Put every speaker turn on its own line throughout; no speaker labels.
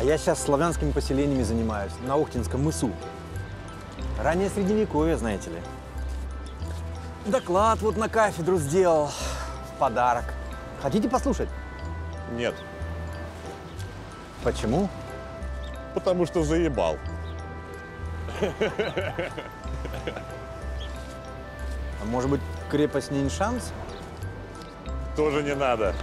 Я сейчас славянскими поселениями занимаюсь, на Охтинском мысу. Раннее средневековье, знаете ли. Доклад вот на кафедру сделал в подарок. Хотите послушать?
Нет.
Почему?
Потому что заебал.
А может быть, крепость Ниншанс?
Тоже не надо.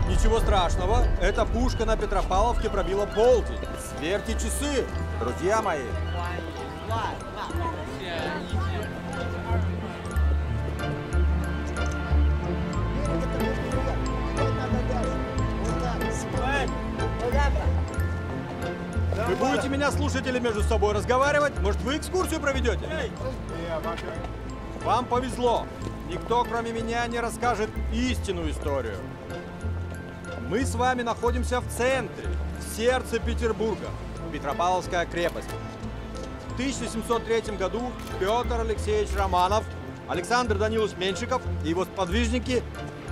Ничего страшного, эта пушка на Петропавловке пробила полдень. Сверьте часы, друзья мои. Вы будете меня слушать или между собой разговаривать? Может, вы экскурсию проведете? Вам повезло. Никто, кроме меня, не расскажет истинную историю. Мы с вами находимся в центре, в сердце Петербурга, Петропавловская крепость. В 1703 году Петр Алексеевич Романов, Александр Данилович Меньшиков и его сподвижники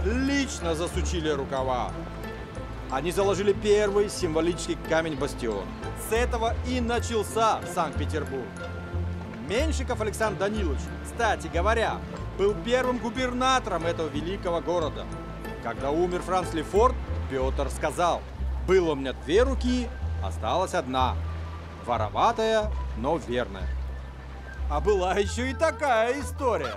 лично засучили рукава. Они заложили первый символический камень-бастион. С этого и начался Санкт-Петербург. Меньшиков Александр Данилович, кстати говоря, был первым губернатором этого великого города. Когда умер Франц Лефорт, Петр сказал: было у меня две руки, осталась одна. Вороватая, но верная. А была еще и такая история.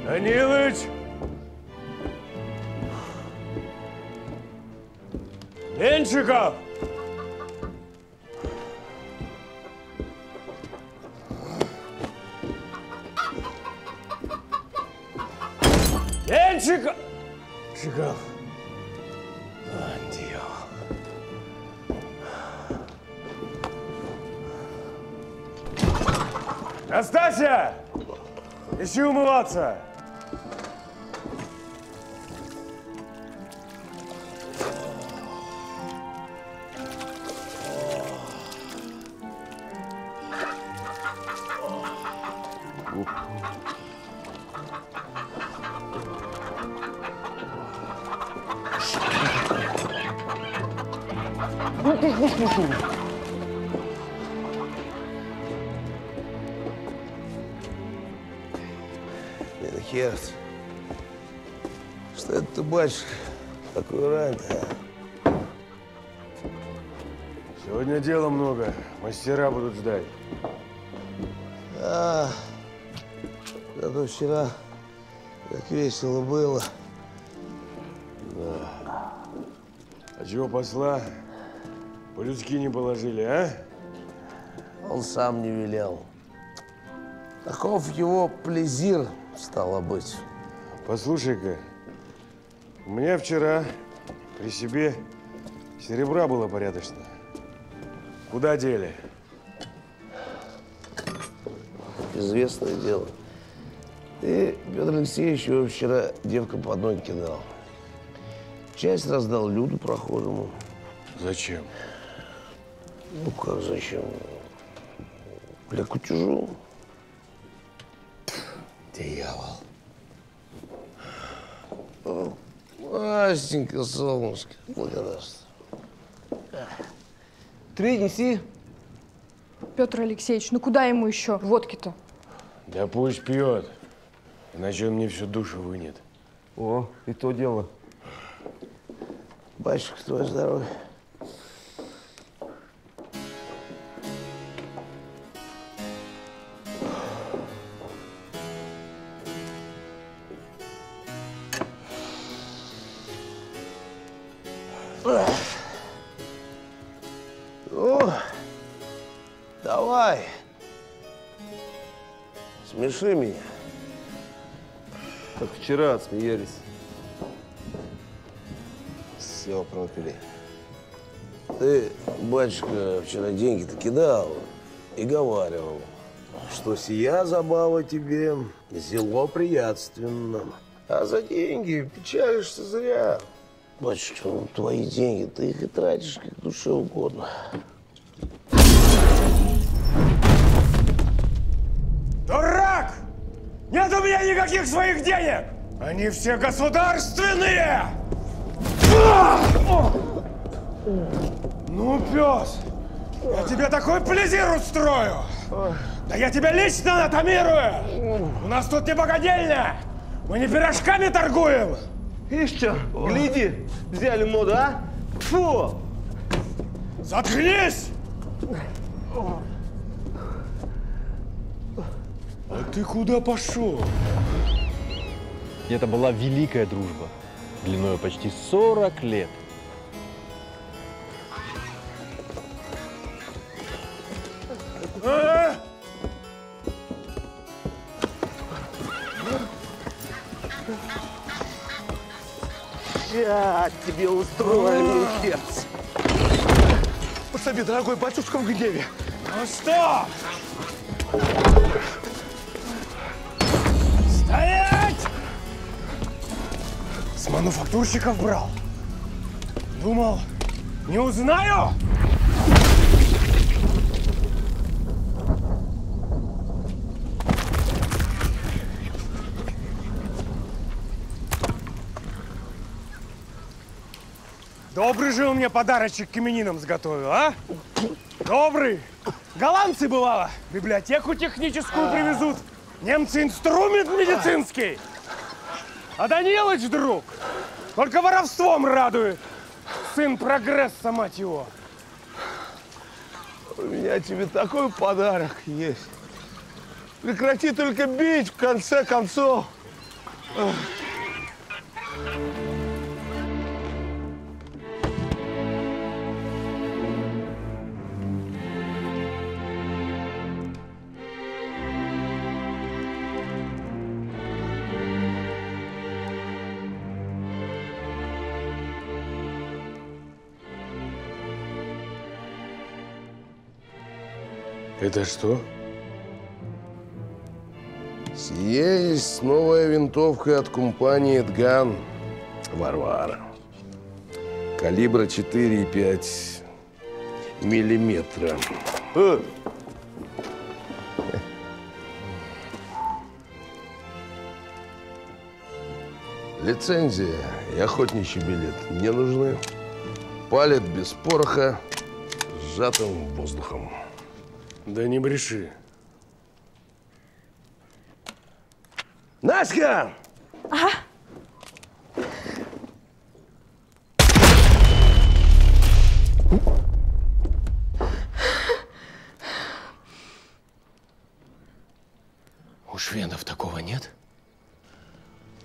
Данилыч! Меньшиков! Меньшиков! Меньшиков! Настасья! Ищи умываться!
Херс, что это ты, батюшка, такой рано?
Сегодня дела много. Мастера будут ждать.
Зато вчера как весело было.
Да. А чего посла по-людски не положили, а?
Он сам не велел. Таков его плезир, стало быть.
Послушай-ка, у меня вчера при себе серебра было порядочно. Куда дели?
Известное дело. Ты, Петр Алексеевич, его вчера девка под ноги кидал. Часть раздал люду прохожему.
Зачем?
Ну как зачем? Для кутежу.
Дьявол.
Настенька, солнышко, благодарствую.
Три неси.
Петр Алексеевич, ну куда ему еще водки-то?
Да пусть пьет, иначе он мне всю душу вынет.
О, и то дело.
Батюшка, твое здоровье. Ну, давай. Смеши меня.
Как вчера отсмеялись.
Все пропили. Ты, батюшка, вчера деньги-то кидал и говаривал, что сия забава тебе зело приятственна. А за деньги печалишься зря. Батюшка, ну, твои деньги, ты их и тратишь как душе угодно.
Дурак! Нет у меня никаких своих денег! Они все государственные! Ну, пес, я тебе такой плезир устрою! Да я тебя лично натомирую! У нас тут не богадельня! Мы не пирожками торгуем!
Ишь что, гляди, взяли моду, а? Фу!
Заткнись! А ты куда пошел?
Это была великая дружба, длиной почти 40 лет.
А?
Я тебе устрою, херц. Пособи, дорогой батюшка, в гневе.
Ну что? Стоять! С мануфактурщиков брал. Думал, не узнаю? Добрый же он мне подарочек к именинам сготовил, а? Добрый. Голландцы, бывало, библиотеку техническую привезут. Немцы инструмент медицинский. А Данилыч, друг, только воровством радует. Сын прогресса, мать его.
У меня тебе такой подарок есть. Прекрати только бить, в конце концов.
Это что?
Сие есть новая винтовка от компании «Эдган» «Варвара». Калибра 4,5 миллиметра. Лицензия и охотничий билет не нужны. Палит без пороха, сжатым воздухом.
Да не бреши.
Наська!
У шведов такого нет?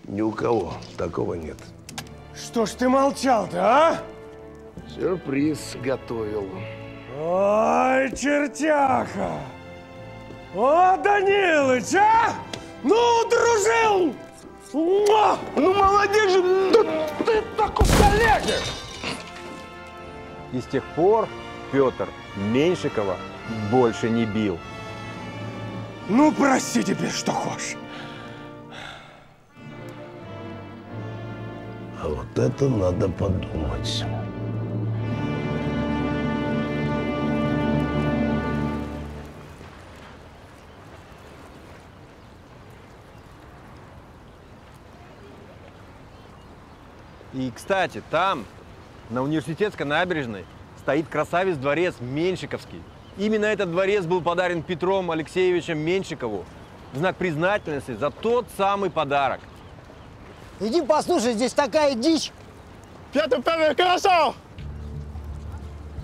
Ни у кого такого нет.
Что ж ты молчал-то, а?
Сюрприз готовил.
Ой, чертяха! О, Данилыч, а? Ну, дружил! Муа!
Ну, молодец же! Да ты так коллеги!
И с тех пор Петр Меньшикова больше не бил.
Ну, прости тебе, что хочешь.
А вот это надо подумать.
И, кстати, там, на Университетской набережной, стоит красавец-дворец Меньшиковский. Именно этот дворец был подарен Петром Алексеевичем Меньшикову в знак признательности за тот самый подарок.
Иди послушай, здесь такая дичь.
Петр, хорошо!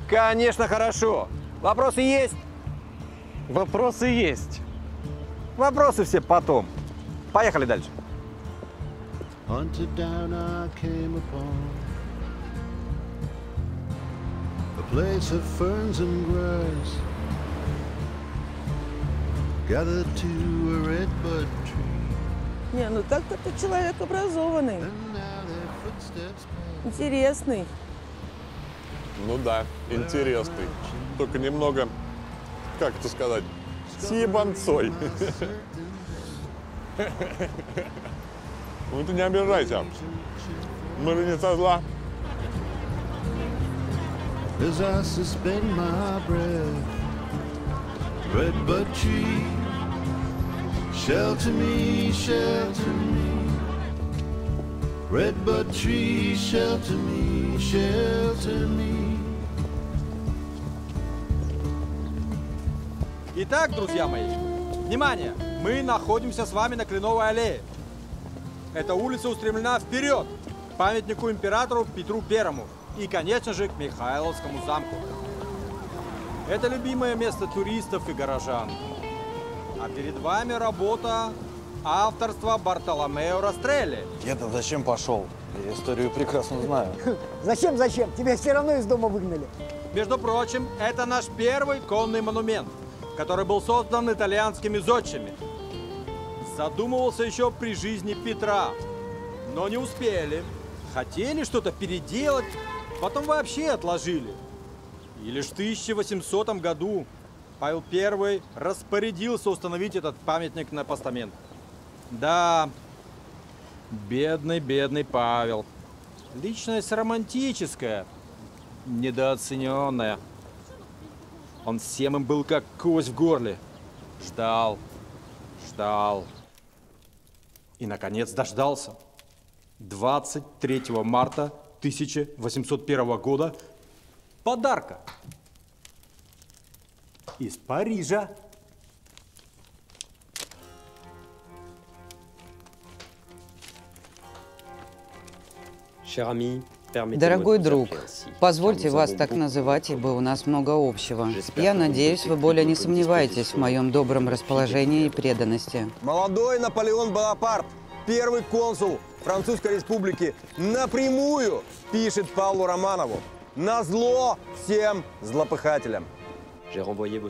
Конечно, хорошо. Вопросы есть?
Вопросы есть.
Вопросы все потом. Поехали дальше.
Hunted down, I came upon a place of ferns and grass, gathered to a redbud tree.
Не, ну так-то ты человек образованный,
And now their footsteps pass.
интересный.
Ну да, интересный. Только немного, как это сказать, с ебанцой. Ну ты не обижайся. Мы же не со зла.
As I suspend my breath, redbud tree, shelter me, shelter me. Redbud tree, shelter me, shelter me.
Итак, друзья мои, внимание! Мы находимся с вами на Кленовой аллее. Эта улица устремлена вперед, к памятнику императору Петру Первому и, конечно же, к Михайловскому замку. Это любимое место туристов и горожан. А перед вами работа авторства Бартоломео Растрелли.
Я-то зачем пошел? Я историю прекрасно знаю.
Зачем? Тебя все равно из дома выгнали.
Между прочим, это наш первый конный монумент, который был создан итальянскими зодчими. Задумывался еще при жизни Петра, но не успели. Хотели что-то переделать, потом вообще отложили. И лишь в 1800 году Павел I распорядился установить этот памятник на постамент. Да, бедный Павел. Личность романтическая, недооцененная. Он всем им был как кость в горле. Ждал. И, наконец, дождался. 23 марта 1801 года подарка из Парижа.
Дорогой друг, позвольте вас так называть, ибо у нас много общего. Я надеюсь, вы более не сомневаетесь в моем добром расположении и преданности.
Молодой Наполеон Бонапарт, первый консул Французской Республики, напрямую пишет Павлу Романову: назло всем злопыхателям.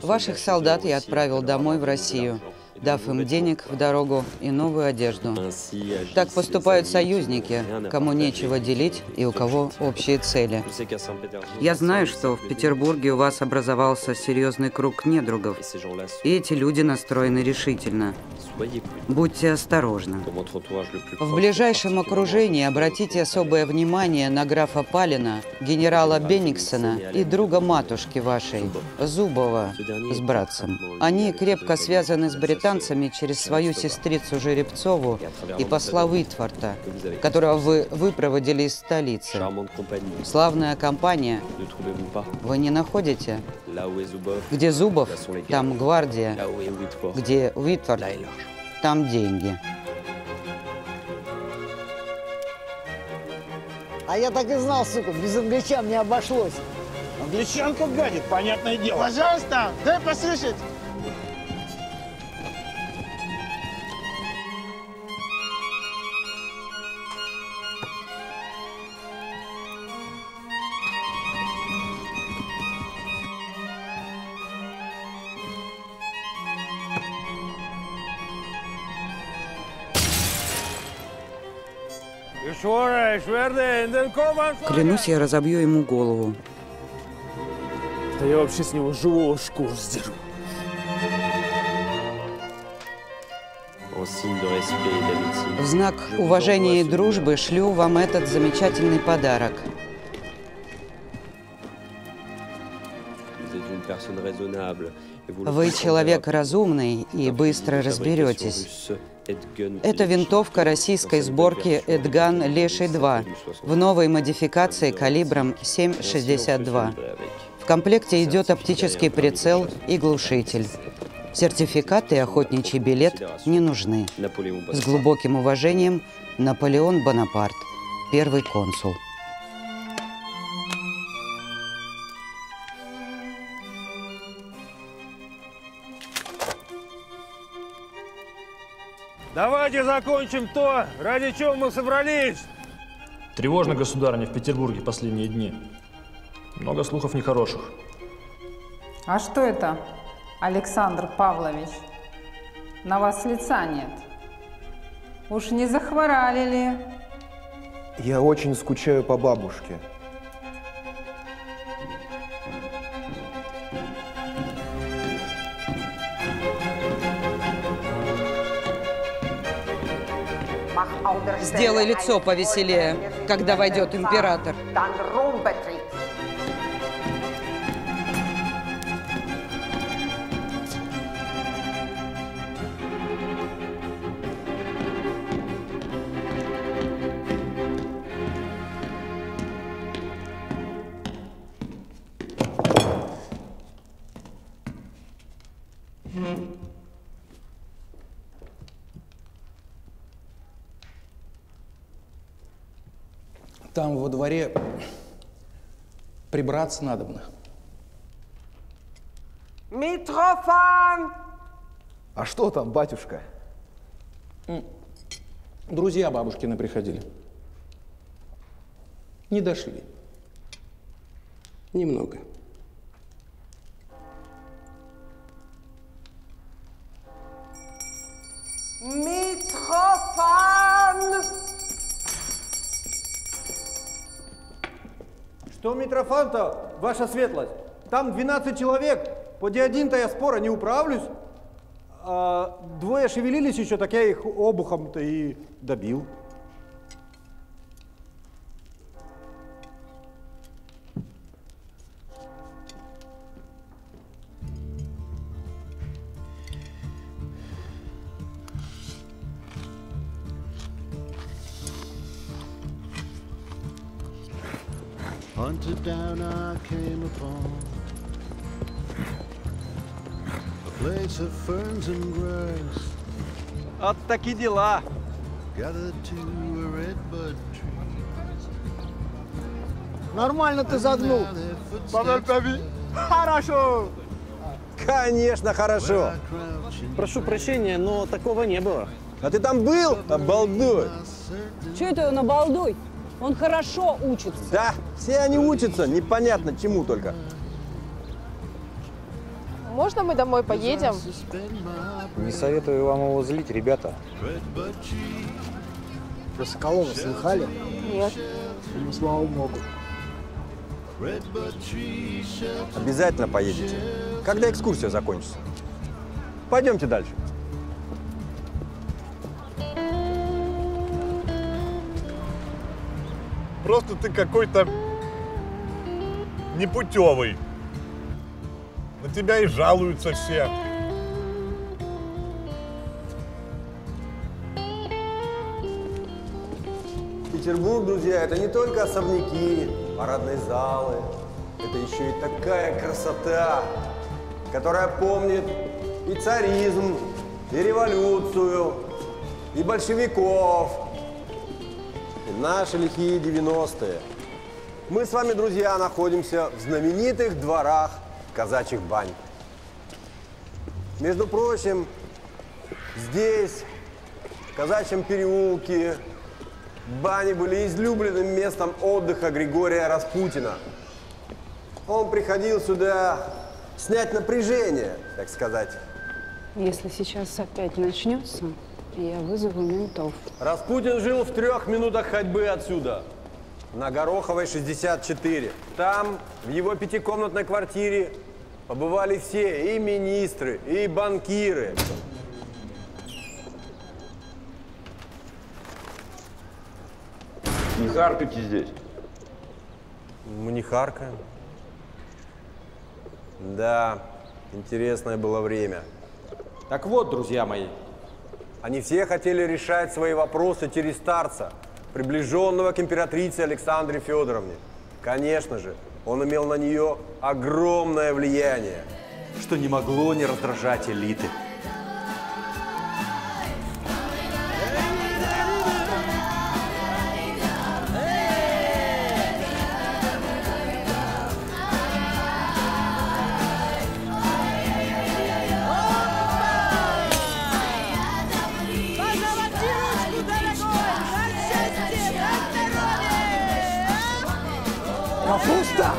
Ваших солдат я отправил домой в Россию, дав им денег в дорогу и новую одежду. Так поступают союзники, кому нечего делить и у кого общие цели. Я знаю, что в Петербурге у вас образовался серьезный круг недругов, и эти люди настроены решительно. Будьте осторожны. В ближайшем окружении обратите особое внимание на графа Палина, генерала Бенниксена и друга матушки вашей, Зубова, с братцем. Они крепко связаны с британцами через свою сестрицу Жеребцову и посла Уитфорта, которого вы выпроводили из столицы. Славная компания. Вы не находите? Где Зубов, там гвардия. Где Уитфорд, там деньги.
А я так и знал, сука, без англичан не обошлось.
Англичанка гадит, понятное дело.
Пожалуйста, дай послушать.
Клянусь, я разобью ему голову.
Да я вообще с него живого шкуру сдеру.
В знак уважения и дружбы шлю вам этот замечательный подарок. Вы человек разумный и быстро разберетесь. Это винтовка российской сборки Эдган Леший-2 в новой модификации калибром 7,62. В комплекте идет оптический прицел и глушитель. Сертификат и охотничий билет не нужны. С глубоким уважением, Наполеон Бонапарт, первый консул.
Давайте закончим то, ради чего мы собрались.
Тревожно, государыня, в Петербурге последние дни. Много слухов нехороших.
А что это, Александр Павлович? На вас лица нет. Уж не захворали ли?
Я очень скучаю по бабушке.
Сделай лицо повеселее, когда войдет император.
Там во дворе прибраться надобно.
Митрофан!
А что там, батюшка?
Друзья бабушкины приходили. Не дошли. Немного.
Митрофан!
Что, Митрофан-то, ваша светлость? Там 12 человек. Поди один-то я спора не управлюсь. А двое шевелились еще, так я их обухом-то и добил.
Hunted down, I came upon a place of ferns and grass.
Вот такие дела.
Gathered to a redbud tree.
Нормально ты загнул.
Хорошо.
Конечно, хорошо.
Прошу прощения, но такого не было.
А ты там был? Обалдуй.
Че это он обалдуй? Он хорошо учится.
Да, все они учатся, непонятно чему только.
Можно мы домой поедем?
Не советую вам его злить, ребята.
Про Соколова слыхали?
Нет.
Ну, слава богу.
Обязательно поедете. Когда экскурсия закончится. Пойдемте дальше.
Просто ты какой-то непутевый. На тебя и жалуются все.
Петербург, друзья, это не только особняки, парадные залы. Это еще и такая красота, которая помнит и царизм, и революцию, и большевиков, и наши лихие 90-е. Мы с вами, друзья, находимся в знаменитых дворах казачьих бань. Между прочим, здесь, в казачьем переулке, бани были излюбленным местом отдыха Григория Распутина. Он приходил сюда снять напряжение, так сказать.
Если сейчас опять начнется, я вызову ментов.
Распутин жил в 3 минутах ходьбы отсюда, на Гороховой, 64. Там, в его 5-комнатной квартире, побывали все, и министры, и банкиры.
Не харкайте здесь.
Мы не харкаем. Да, Интересное было время.
Так вот, друзья мои.
Они все хотели решать свои вопросы через старца, приближенного к императрице Александре Федоровне. Конечно же, он имел на нее огромное влияние,
что не могло не раздражать элиты.
Капуста!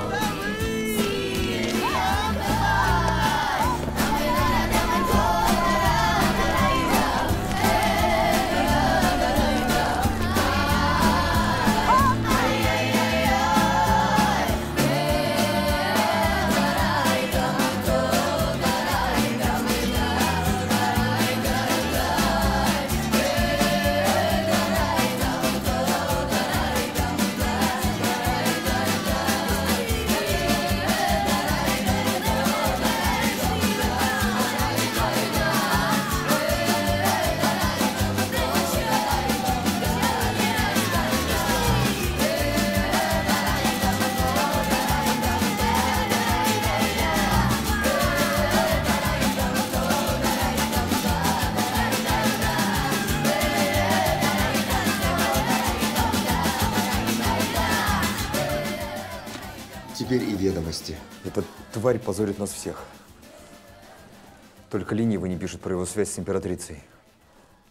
Теперь и ведомости.
Эта тварь позорит нас всех. Только ленивый не пишет про его связь с императрицей.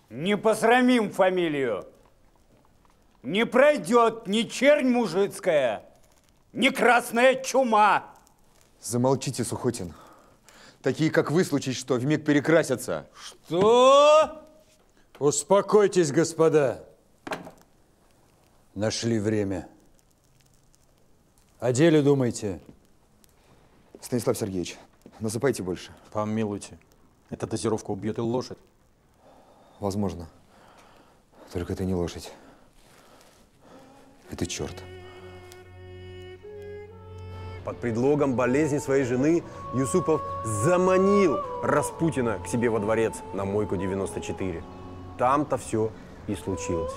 Не посрамим фамилию. Не пройдет ни чернь мужицкая, ни красная чума.
Замолчите, Сухотин. Такие, как вы, случись что, вмиг перекрасятся.
Что? Успокойтесь, господа. Нашли время. О деле думайте.
Станислав Сергеевич, насыпайте больше.
Помилуйте. Эта дозировка убьет и лошадь.
Возможно. Только это не лошадь. Это черт.
Под предлогом болезни своей жены Юсупов заманил Распутина к себе во дворец на Мойку 94. Там-то все и случилось.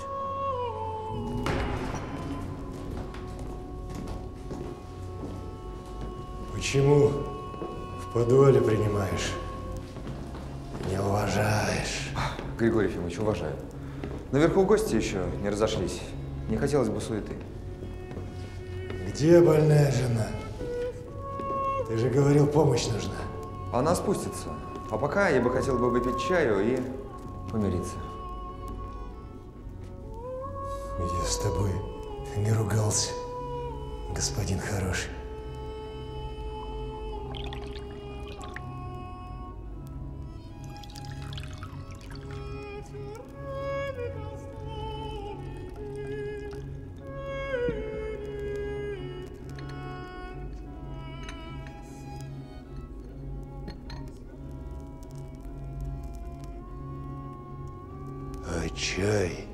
Почему в подвале принимаешь? Не уважаешь.
Григорий Ефимович, уважаю. Наверху гости еще не разошлись. Не хотелось бы суеты.
Где больная жена? Ты же говорил, помощь нужна.
Она спустится. А пока я бы хотел бы выпить чаю и помириться.
Я с тобой не ругался, господин хороший. А чай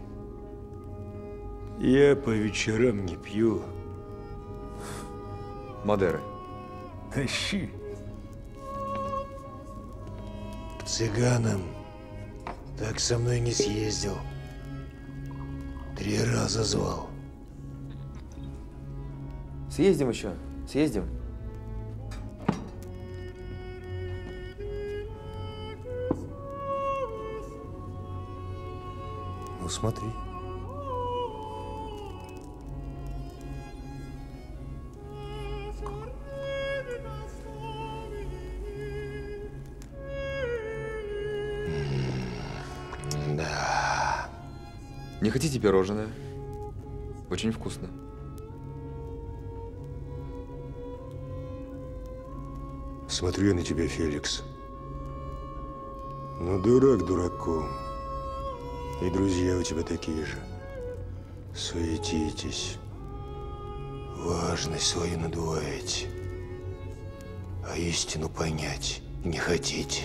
я по вечерам не пью.
Мадеры.
Тащи. К цыганам так со мной не съездил. 3 раза звал.
Съездим еще. Съездим.
Ну смотри. Да.
Не хотите пирожное? Очень вкусно.
Смотрю я на тебя, Феликс. Ну, дурак дураком. И друзья у тебя такие же. Суетитесь. Важность свою надуваете. А истину понять не хотите.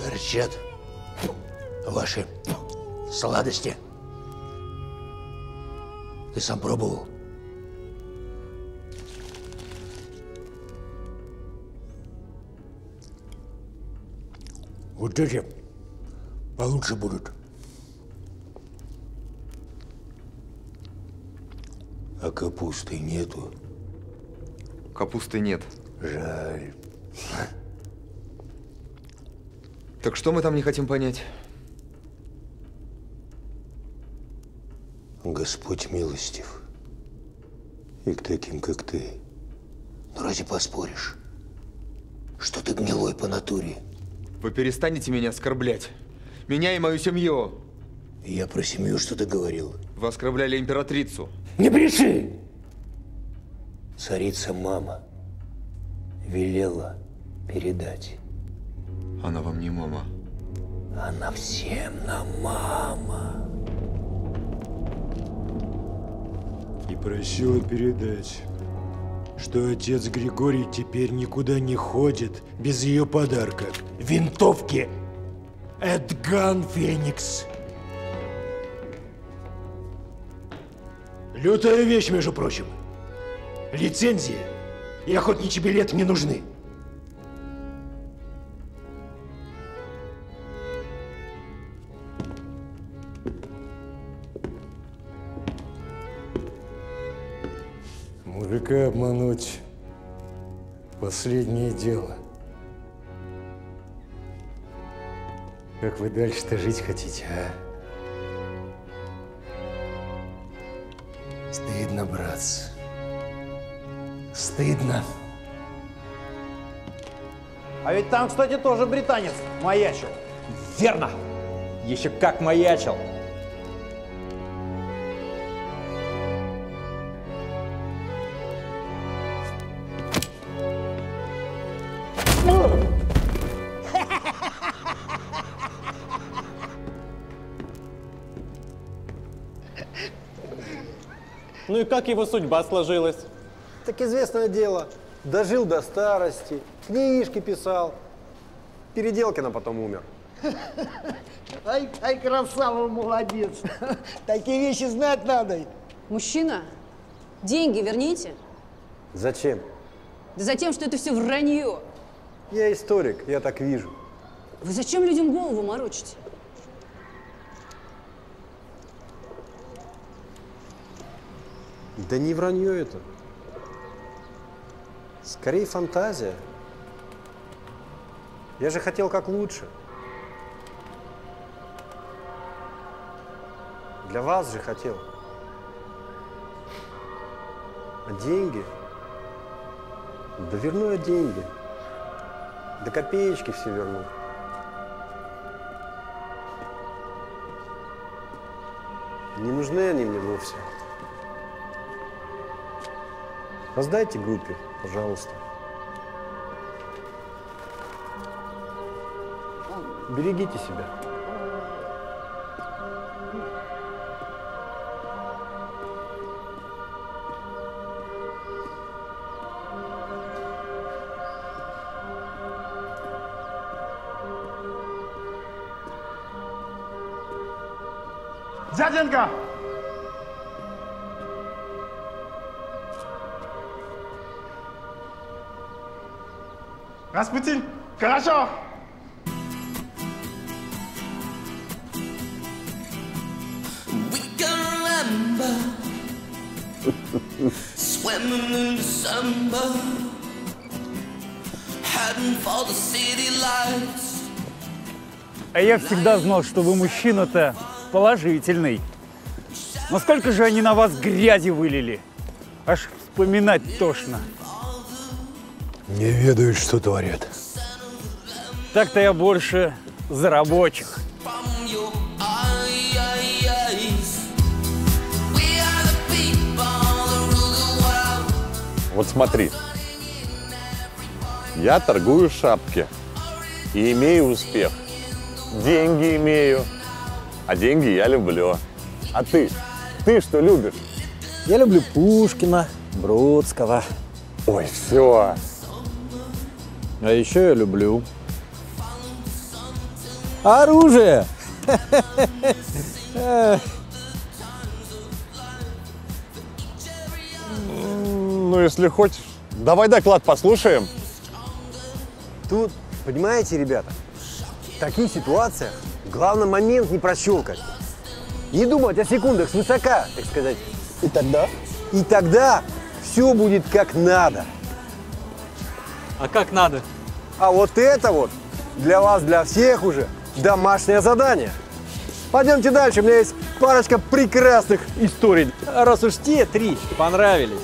Горчат? Ваши сладости. Ты сам пробовал? Вот эти получше будут. А капусты нету?
Капусты нет.
Жаль.
Так что мы там не хотим понять?
Господь милостив. И к таким, как ты. Ну разве поспоришь, что ты гнилой по натуре?
Вы перестанете меня оскорблять. Меня и мою семью.
Я про семью что-то говорил.
Вы оскорбляли императрицу.
Не бреши! Царица мама велела передать.
Она вам не мама.
Она всем нам мама.
И просила передать, что отец Григорий теперь никуда не ходит без ее подарка. Винтовки Эдган Феникс. Лютая вещь, между прочим. Лицензия и охотничий билет не нужны. Мужика обмануть – последнее дело. Как вы дальше-то жить хотите, а? Стыдно, братцы. Стыдно.
А ведь там, кстати, тоже британец маячил. Верно. Еще как маячил.
Ну и как его судьба сложилась?
Так известное дело. Дожил до старости, книжки писал. Переделкина потом умер.
Ай, красава, молодец. Такие вещи знать надо.
Мужчина, деньги верните.
Зачем?
Да за тем, что это все вранье.
Я историк, я так вижу.
Вы зачем людям голову морочите?
Да не вранье это. Скорее фантазия. Я же хотел как лучше. Для вас же хотел. А деньги? Да верну я деньги. До копеечки все верну. Не нужны они мне вовсе. Раздайте группе, пожалуйста. Берегите себя.
Дяденька! Распутин, хорошо!
Swimming in December, heading for the city lights.
А я всегда знал, что вы мужчина-то положительный. Но сколько же они на вас грязи вылили? Аж вспоминать тошно.
Не ведают, что творят.
Так-то я больше за рабочих.
Вот смотри, я торгую шапки и имею успех. Деньги имею, а деньги я люблю. А ты? Ты что любишь?
Я люблю Пушкина, Бродского.
Ой, все.
А еще я люблю оружие.
Ну, если хочешь, давай доклад послушаем.
Тут, понимаете, ребята, в таких ситуациях главный момент не прощелкать. Не думать о секундах свысока, так сказать.
И тогда?
И тогда все будет как надо.
А как надо?
А вот это вот для вас, для всех уже домашнее задание. Пойдемте дальше, у меня есть парочка прекрасных историй.
Раз уж те три понравились,